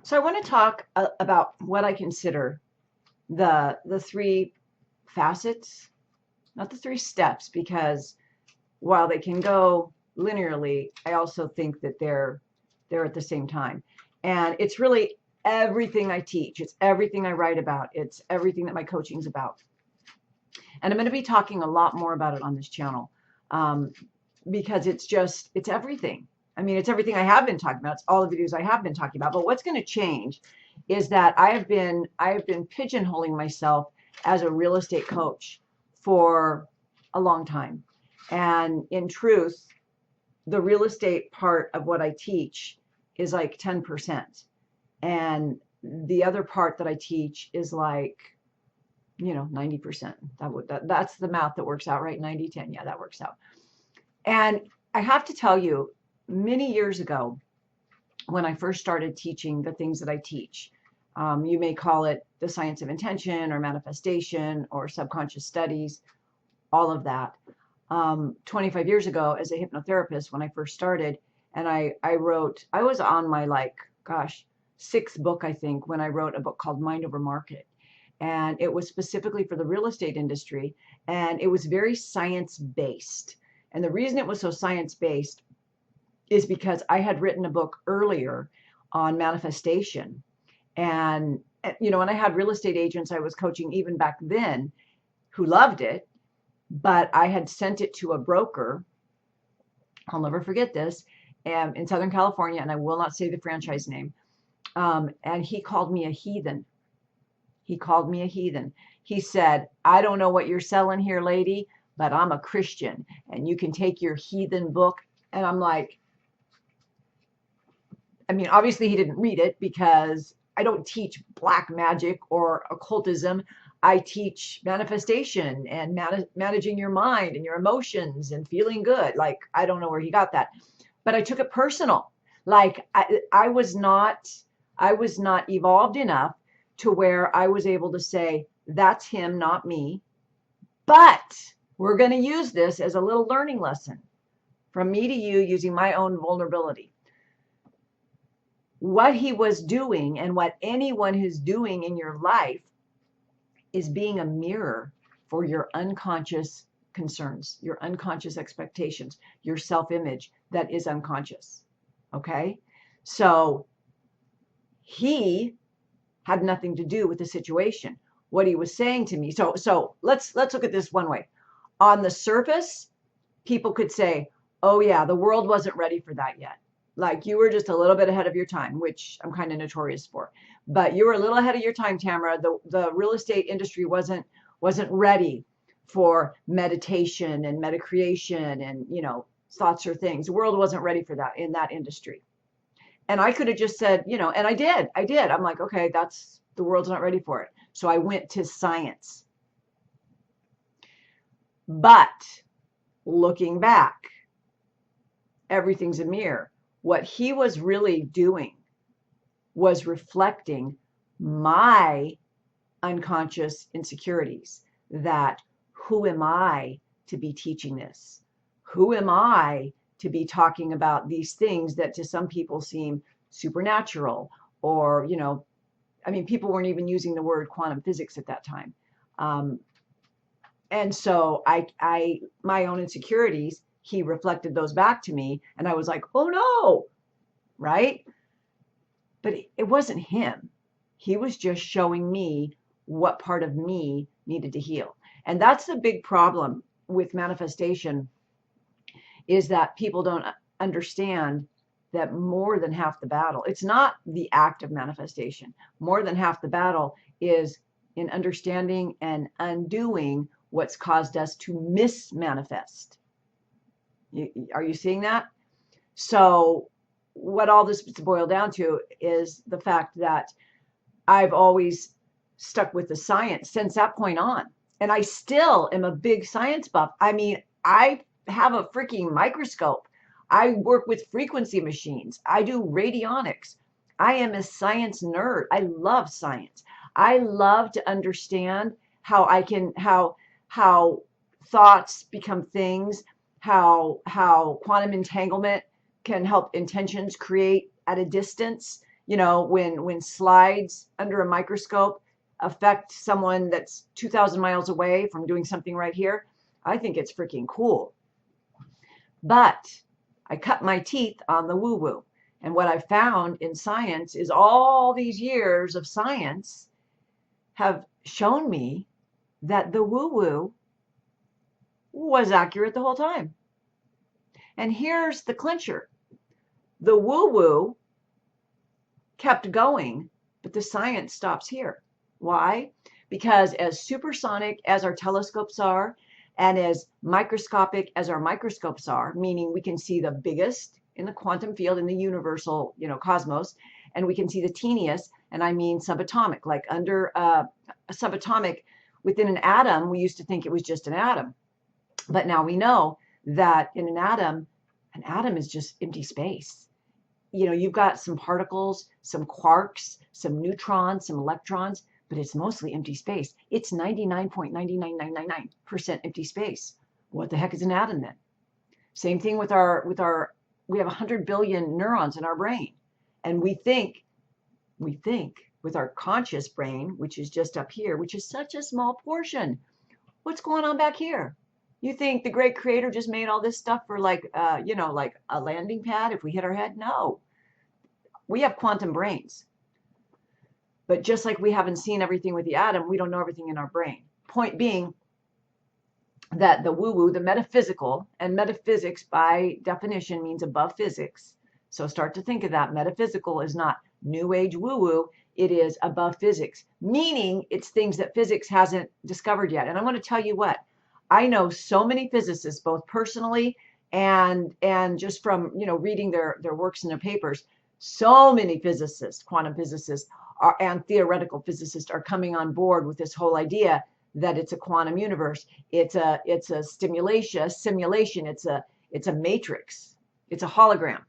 So I want to talk about what I consider the three facets, not the three steps, because while they can go linearly, I also think that they're at the same time. And it's really everything I teach. It's everything I write about. It's everything that my coaching's about. And I'm going to be talking a lot more about it on this channel um, because it's everything. I mean, it's everything I have been talking about. It's all the videos I have been talking about. But what's going to change is that I have been pigeonholing myself as a real estate coach for a long time. And in truth, the real estate part of what I teach is like 10%. And the other part that I teach is like 90%. That's the math that works out, right? 90-10. Yeah, that works out. And I have to tell you, many years ago, when I first started teaching the things that I teach, you may call it the science of intention or manifestation or subconscious studies, all of that. 25 years ago, as a hypnotherapist, when I first started, and I was on my sixth book, I think, when I wrote a book called Mind Over Market. And it was specifically for the real estate industry, and it was very science based. And the reason it was so science based is because I had written a book earlier on manifestation. And, and I had real estate agents I was coaching even back then who loved it, but I had sent it to a broker. I'll never forget this, in Southern California, and I will not say the franchise name. And he called me a heathen. He called me a heathen. He said, "I don't know what you're selling here, lady, but I'm a Christian and you can take your heathen book." And I'm like, I mean, obviously he didn't read it because I don't teach black magic or occultism. I teach manifestation and managing your mind and your emotions and feeling good. Like, I don't know where he got that, but I took it personal. Like I was not evolved enough to where I was able to say, that's him, not me. But we're going to use this as a little learning lesson from me to you using my own vulnerability. What he was doing and what anyone who's doing in your life is being a mirror for your unconscious concerns, your unconscious expectations, your self-image that is unconscious. Okay? So he had nothing to do with the situation. What he was saying to me. So let's look at this one way. On the surface, people could say, "Oh yeah, the world wasn't ready for that yet. Like, you were just a little bit ahead of your time," which I'm kind of notorious for. But you were a little ahead of your time, Tamara. The real estate industry wasn't ready for meditation and meta creation and thoughts or things. The world wasn't ready for that in that industry. And I could have just said, and I did. I'm like, okay, the world's not ready for it. So I went to science. But looking back, everything's a mirror. What he was really doing was reflecting my unconscious insecurities, that who am I to be teaching this? Who am I to be talking about these things that to some people seem supernatural? Or, I mean, people weren't even using the word quantum physics at that time. And so my own insecurities, he reflected those back to me, and I was like, oh no, right? But it wasn't him. He was just showing me what part of me needed to heal. And that's the big problem with manifestation, is that people don't understand that more than half the battle, it's not the act of manifestation. More than half the battle is in understanding and undoing what's caused us to mismanifest. Are you seeing that? So what all this boils down to is the fact that I've always stuck with the science since that point on. And I still am a big science buff. I mean, I have a freaking microscope. I work with frequency machines. I do radionics. I am a science nerd. I love science. I love to understand how thoughts become things, how quantum entanglement can help intentions create at a distance, You know, when slides under a microscope affect someone that's 2,000 miles away from doing something right here, I think it's freaking cool. But I cut my teeth on the woo-woo. And what I found in science is all these years of science have shown me that the woo-woo was accurate the whole time. And here's the clincher. The woo-woo kept going, but the science stops here. Why? Because as supersonic as our telescopes are, and as microscopic as our microscopes are, meaning we can see the biggest in the quantum field, in the universal, cosmos, and we can see the teeniest, and I mean subatomic, like under a subatomic within an atom, we used to think it was just an atom. But now we know that in an atom is just empty space. You've got some particles, some quarks, some neutrons, some electrons, but it's mostly empty space. It's 99.99999% empty space. What the heck is an atom then? Same thing with we have 100 billion neurons in our brain. And we think with our conscious brain, which is just up here, which is such a small portion. What's going on back here? You think the great creator just made all this stuff for like a landing pad if we hit our head? No. We have quantum brains. But just like we haven't seen everything with the atom, we don't know everything in our brain. Point being that the woo-woo, the metaphysical, and metaphysics by definition means above physics. So start to think of that. Metaphysical is not new age woo-woo. It is above physics, meaning it's things that physics hasn't discovered yet. And I want to tell you what, I know so many physicists, both personally and just from reading their works and their papers. So many physicists, quantum physicists, and theoretical physicists are coming on board with this whole idea that it's a quantum universe. It's a simulation. It's a matrix. It's a hologram,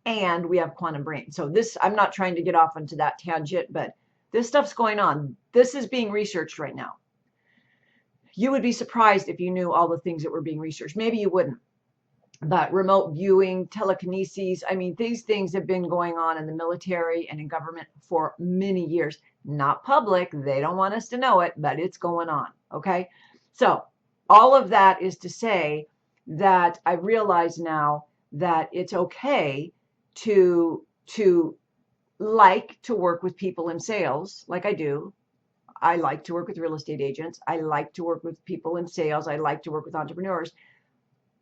and we have quantum brain. So this, I'm not trying to get off into that tangent, but this stuff's going on. This is being researched right now. You would be surprised if you knew all the things that were being researched. Maybe you wouldn't. But remote viewing, telekinesis, I mean, these things have been going on in the military and in government for many years. Not public. They don't want us to know it, but it's going on. Okay. So all of that is to say that I realize now that it's okay to like to work with people in sales like I do. I like to work with real estate agents. I like to work with people in sales. I like to work with entrepreneurs.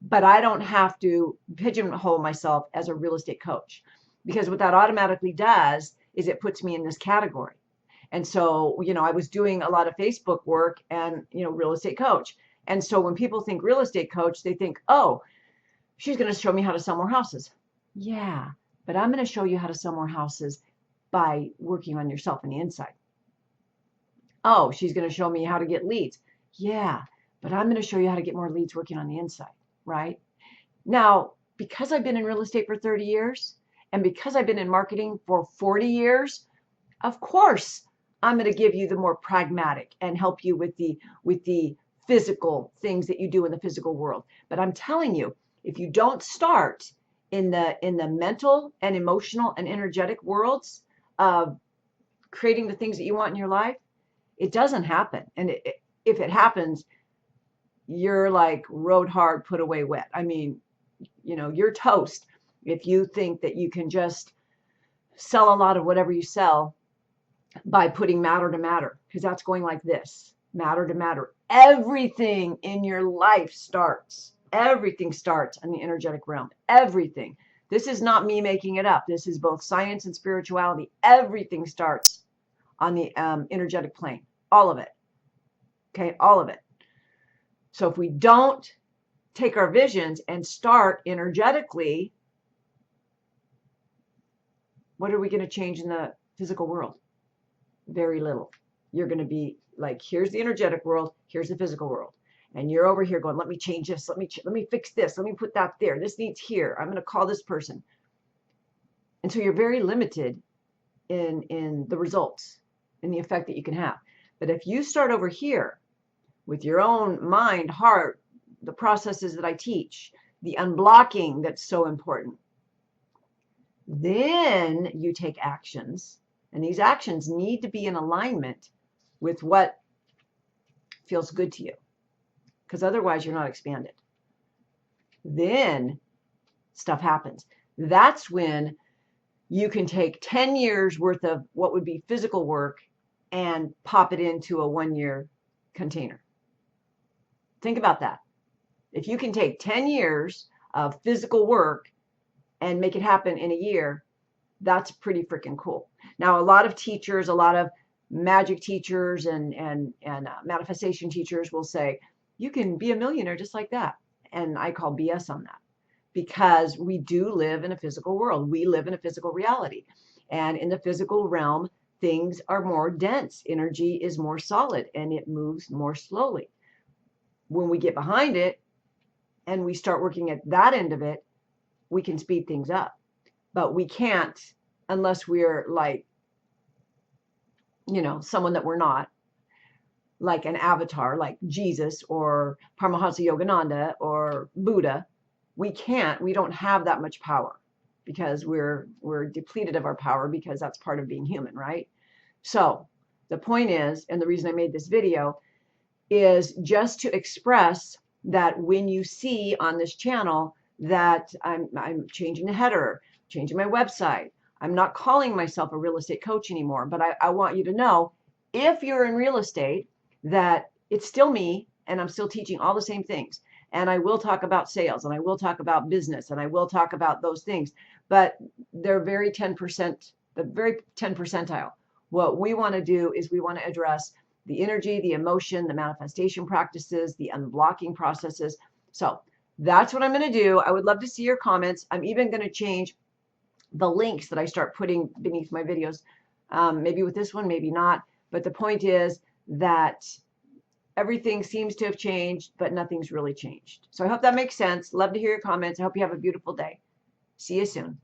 But I don't have to pigeonhole myself as a real estate coach, because what that automatically does is it puts me in this category. And so, I was doing a lot of Facebook work and, real estate coach. And so when people think real estate coach, they think, oh, she's going to show me how to sell more houses. Yeah, but I'm going to show you how to sell more houses by working on yourself on the inside. Oh, she's going to show me how to get leads. Yeah, but I'm going to show you how to get more leads working on the inside. Right? Now, because I've been in real estate for 30 years and because I've been in marketing for 40 years, of course, I'm going to give you the more pragmatic and help you with the physical things that you do in the physical world. But I'm telling you, if you don't start in the mental and emotional and energetic worlds of creating the things that you want in your life, it doesn't happen. And if it happens, you're like rode hard, put away wet. I mean, you're toast if you think that you can just sell a lot of whatever you sell by putting matter to matter, because that's going like this, matter to matter. Everything in your life starts. Everything starts in the energetic realm. Everything. This is not me making it up. This is both science and spirituality. Everything starts on the energetic plane. All of it. Okay, all of it. So if we don't take our visions and start energetically, what are we going to change in the physical world? Very little. You're going to be like, here's the energetic world, here's the physical world. And you're over here going, let me change this, let me fix this, let me put that there. This needs here. I'm going to call this person. And so you're very limited in the results and the effect that you can have. But if you start over here, with your own mind, heart, the processes that I teach, the unblocking that's so important. Then you take actions, and these actions need to be in alignment with what feels good to you, because otherwise you're not expanded. Then stuff happens. That's when you can take 10 years worth of what would be physical work and pop it into a 1-year container. Think about that. If you can take 10 years of physical work and make it happen in a year, that's pretty freaking cool. Now, a lot of teachers, a lot of magic teachers and manifestation teachers will say, you can be a millionaire just like that. And I call BS on that, because we do live in a physical world. We live in a physical reality. And in the physical realm, things are more dense. Energy is more solid and it moves more slowly. When we get behind it and we start working at that end of it, we can speed things up. But we can't unless we're like, someone that we're not, like an avatar, like Jesus or Paramahansa Yogananda or Buddha. We don't have that much power, because we're depleted of our power, because that's part of being human, right? So the point is, and the reason I made this video is just to express that when you see on this channel that I'm changing the header, changing my website, I'm not calling myself a real estate coach anymore, but I want you to know, if you're in real estate, that it's still me and I'm still teaching all the same things. And I will talk about sales, and I will talk about business, and I will talk about those things, but they're very 10%, the very 10 percentile. What we want to do is we want to address the energy, the emotion, the manifestation practices, the unblocking processes. So that's what I'm going to do. I would love to see your comments. I'm even going to change the links that I start putting beneath my videos. Maybe with this one, maybe not. But the point is that everything seems to have changed, but nothing's really changed. So I hope that makes sense. Love to hear your comments. I hope you have a beautiful day. See you soon.